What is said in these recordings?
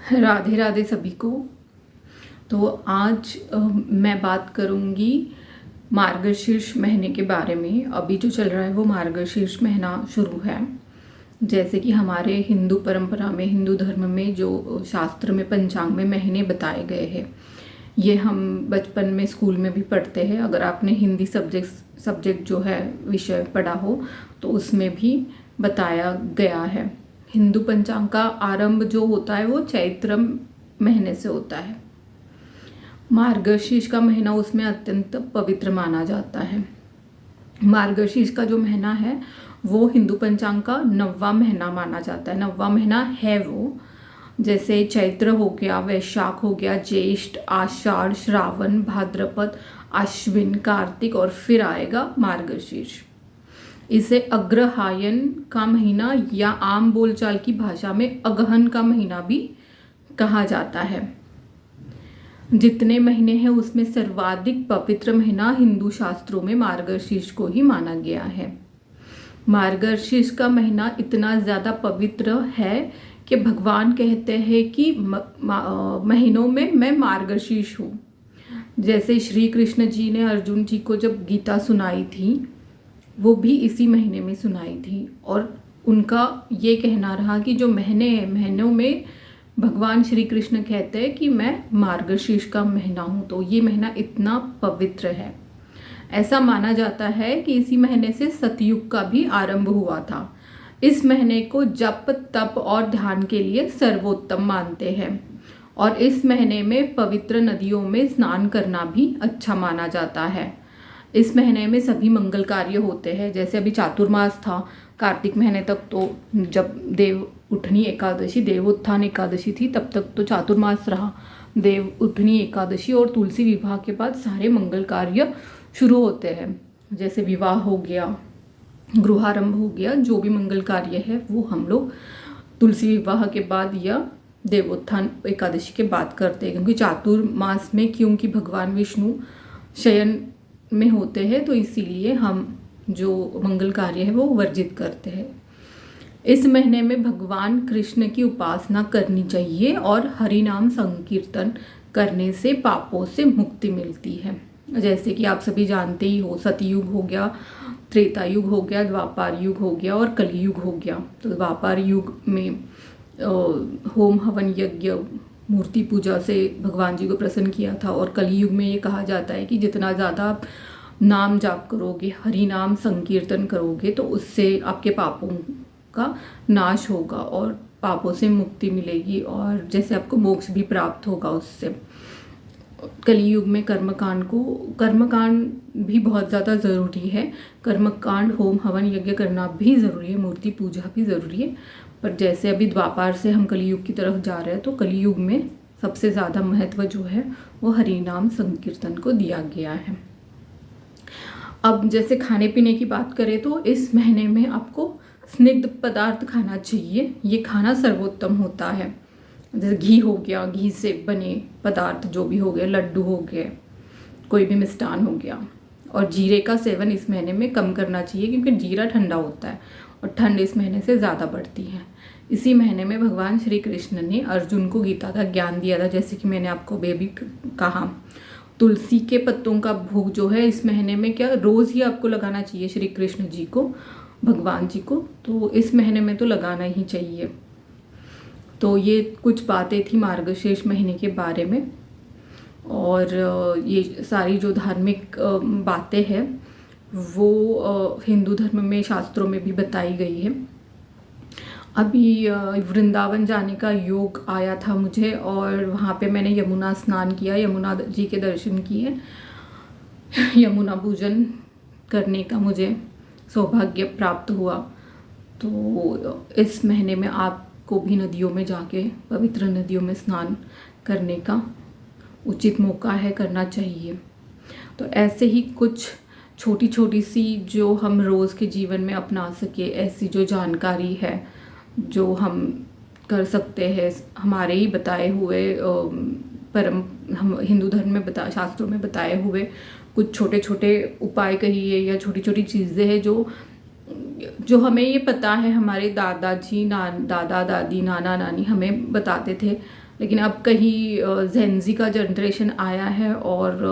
राधे राधे सभी को। तो आज मैं बात करूंगी मार्गशीर्ष महीने के बारे में। अभी जो चल रहा है वो मार्गशीर्ष महीना शुरू है। जैसे कि हमारे हिंदू परंपरा में, हिंदू धर्म में जो शास्त्र में, पंचांग में महीने बताए गए हैं, ये हम बचपन में स्कूल में भी पढ़ते हैं। अगर आपने हिंदी सब्जेक्ट जो है विषय पढ़ा हो तो उसमें भी बताया गया है। हिंदू पंचांग का आरंभ जो होता है वो चैत्र महीने से होता है। मार्गशीर्ष का महीना उसमें अत्यंत पवित्र माना जाता है। मार्गशीर्ष का जो महीना है वो हिंदू पंचांग का 9वां महीना माना जाता है। 9वां महीना है वो, जैसे चैत्र हो गया, वैशाख हो गया, ज्येष्ठ, आषाढ़, श्रावण, भाद्रपद, आश्विन, कार्तिक और फिर आएगा मार्गशीर्ष। इसे अग्रहायण का महीना या आम बोलचाल की भाषा में अगहन का महीना भी कहा जाता है। जितने महीने हैं उसमें सर्वाधिक पवित्र महीना हिंदू शास्त्रों में मार्गशीर्ष को ही माना गया है। मार्गशीर्ष का महीना इतना ज़्यादा पवित्र है कि भगवान कहते हैं कि महीनों में मैं मार्गशीर्ष हूँ। जैसे श्री कृष्ण जी ने अर्जुन जी को जब गीता सुनाई थी, वो भी इसी महीने में सुनाई थी। और उनका ये कहना रहा कि जो महीने हैं, महीनों में भगवान श्री कृष्ण कहते हैं कि मैं मार्गशीर्ष का महीना हूँ। तो ये महीना इतना पवित्र है। ऐसा माना जाता है कि इसी महीने से सतयुग का भी आरंभ हुआ था। इस महीने को जप, तप और ध्यान के लिए सर्वोत्तम मानते हैं। और इस महीने में पवित्र नदियों में स्नान करना भी अच्छा माना जाता है। इस महीने में सभी मंगल कार्य होते हैं। जैसे अभी चातुर्मास था, कार्तिक महीने तक तो जब देव उठनी एकादशी, देवोत्थान एकादशी थी, तब तक तो चातुर्मास रहा। देव उठनी एकादशी और तुलसी विवाह के बाद सारे मंगल कार्य शुरू होते हैं। जैसे विवाह हो गया, गृहारंभ हो गया, जो भी मंगल कार्य है वो हम लोग तुलसी विवाह के बाद या देवोत्थान एकादशी के बाद करते हैं। क्योंकि चातुर्मास में, क्योंकि भगवान विष्णु शयन में होते हैं, तो इसीलिए हम जो मंगल कार्य है वो वर्जित करते हैं। इस महीने में भगवान कृष्ण की उपासना करनी चाहिए और हरि नाम संकीर्तन करने से पापों से मुक्ति मिलती है। जैसे कि आप सभी जानते ही हो, सतयुग हो गया, त्रेता युग हो गया, द्वापर युग हो गया और कलयुग हो गया। तो द्वापर युग में होम हवन यज्ञ, मूर्ति पूजा से भगवान जी को प्रसन्न किया था। और कलयुग में ये कहा जाता है कि जितना ज़्यादा आप नाम जाप करोगे, हरि नाम संकीर्तन करोगे, तो उससे आपके पापों का नाश होगा और पापों से मुक्ति मिलेगी और जैसे आपको मोक्ष भी प्राप्त होगा उससे। कलयुग में कर्मकांड भी बहुत ज़्यादा ज़रूरी है। कर्मकांड, होम हवन यज्ञ करना भी ज़रूरी है, मूर्ति पूजा भी ज़रूरी है। पर जैसे अभी द्वापर से हम कलयुग की तरफ जा रहे हैं, तो कलयुग में सबसे ज़्यादा महत्व जो है वो हरि नाम संकीर्तन को दिया गया है। अब जैसे खाने पीने की बात करें तो इस महीने में आपको स्निग्ध पदार्थ खाना चाहिए। ये खाना सर्वोत्तम होता है। जैसे घी हो गया, घी से बने पदार्थ जो भी हो गए, लड्डू हो गए, कोई भी मिष्टान हो गया। और जीरे का सेवन इस महीने में कम करना चाहिए, क्योंकि जीरा ठंडा होता है और ठंड इस महीने से ज़्यादा बढ़ती है। इसी महीने में भगवान श्री कृष्ण ने अर्जुन को गीता का ज्ञान दिया था। जैसे कि मैंने आपको भी कहा, तुलसी के पत्तों का भोग जो है इस महीने में क्या रोज़ ही आपको लगाना चाहिए श्री कृष्ण जी को, भगवान जी को। तो इस महीने में तो लगाना ही चाहिए। तो ये कुछ बातें थी मार्गशीर्ष महीने के बारे में। और ये सारी जो धार्मिक बातें हैं वो हिंदू धर्म में, शास्त्रों में भी बताई गई है। अभी वृंदावन जाने का योग आया था मुझे और वहाँ पे मैंने यमुना स्नान किया, यमुना जी के दर्शन किए, यमुना पूजन करने का मुझे सौभाग्य प्राप्त हुआ। तो इस महीने में आपको भी नदियों में जाके, पवित्र नदियों में स्नान करने का उचित मौका है, करना चाहिए। तो ऐसे ही कुछ छोटी छोटी सी जो हम रोज़ के जीवन में अपना सके, ऐसी जो जानकारी है जो हम कर सकते हैं, हमारे ही बताए हुए हम हिंदू धर्म में शास्त्रों में बताए हुए कुछ छोटे छोटे उपाय कहिए या छोटी छोटी चीज़ें हैं जो हमें ये पता है, हमारे दादा दादी, नाना नानी हमें बताते थे लेकिन अब कहीं जेनजी का जनरेशन आया है और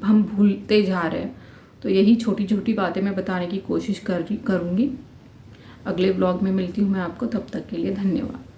हम भूलते जा रहे हैं। तो यही छोटी छोटी बातें मैं बताने की कोशिश करूँगी। अगले ब्लॉग में मिलती हूँ मैं आपको, तब तक के लिए धन्यवाद।